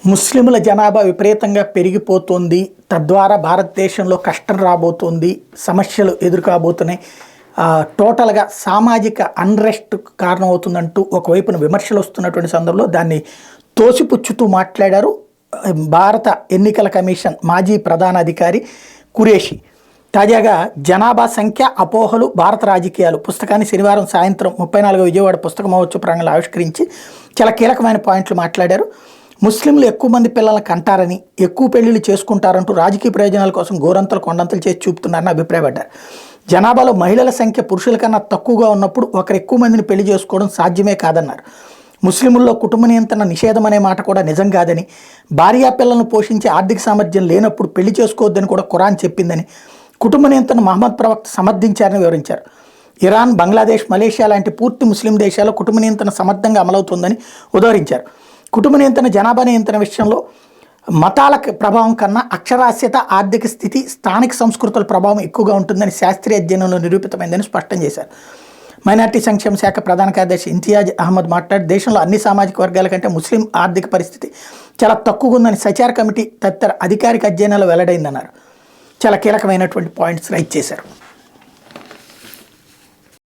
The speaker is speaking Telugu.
ముస్లింల జనాభా విపరీతంగా పెరిగిపోతుంది. తద్వారా భారతదేశంలో కష్టం రాబోతుంది, సమస్యలు ఎదురుకాబోతున్నాయి, టోటల్గా సామాజిక అన్రెస్ట్ కారణమవుతుందంటూ ఒకవైపున విమర్శలు వస్తున్నటువంటి సందర్భంలో దాన్ని తోసిపుచ్చుతూ మాట్లాడారు భారత ఎన్నికల కమిషన్ మాజీ ప్రధాన అధికారి కురేషి. తాజాగా జనాభా సంఖ్య అపోహలు భారత రాజకీయాలు పుస్తకాన్ని శనివారం సాయంత్రం 34వ విజయవాడ పుస్తక మహోత్సవ ప్రాంగణంలో ఆవిష్కరించి చాలా కీలకమైన పాయింట్లు మాట్లాడారు. ముస్లింలు ఎక్కువ మంది పిల్లలను కంటారని, ఎక్కువ పెళ్లిళ్ళు చేసుకుంటారంటూ రాజకీయ ప్రయోజనాల కోసం గోరంతలు కొండంతలు చేసి చూపుతున్నారని అభిప్రాయపడ్డారు. జనాభాలో మహిళల సంఖ్య పురుషుల కన్నా తక్కువగా ఉన్నప్పుడు ఒకరు ఎక్కువ మందిని పెళ్లి చేసుకోవడం సాధ్యమే కాదన్నారు. ముస్లింల్లో కుటుంబ నియంత్రణ నిషేధం అనే మాట కూడా నిజం కాదని, భార్యా పిల్లలను పోషించే ఆర్థిక సామర్థ్యం లేనప్పుడు పెళ్లి చేసుకోవద్దని కూడా ఖురాన్ చెప్పిందని, కుటుంబ నియంత్రణ మహమ్మద్ ప్రవక్త సమర్థించారని వివరించారు. ఇరాన్, బంగ్లాదేశ్, మలేషియా లాంటి పూర్తి ముస్లిం దేశాల్లో కుటుంబ నియంత్రణ సమర్థంగా అమలవుతోందని ఉదహరించారు. కుటుంబ నియంత్రణ, జనాభా నియంత్రణ విషయంలో మతాల ప్రభావం కన్నా అక్షరాస్యత, ఆర్థిక స్థితి, స్థానిక సంస్కృతుల ప్రభావం ఎక్కువగా ఉంటుందని శాస్త్రీయ అధ్యయనంలో నిరూపితమైందని స్పష్టం చేశారు. మైనార్టీ సంక్షేమ శాఖ ప్రధాన కార్యదర్శి ఇంతియాజ్ అహ్మద్ మాట్లాడి, దేశంలో అన్ని సామాజిక వర్గాల కంటే ముస్లిం ఆర్థిక పరిస్థితి చాలా తక్కువగా ఉందని సచార్ కమిటీ తదితర అధికారిక అధ్యయనాలు వెల్లడైందన్నారు. చాలా కీలకమైనటువంటి పాయింట్స్ రైట్ చేశారు.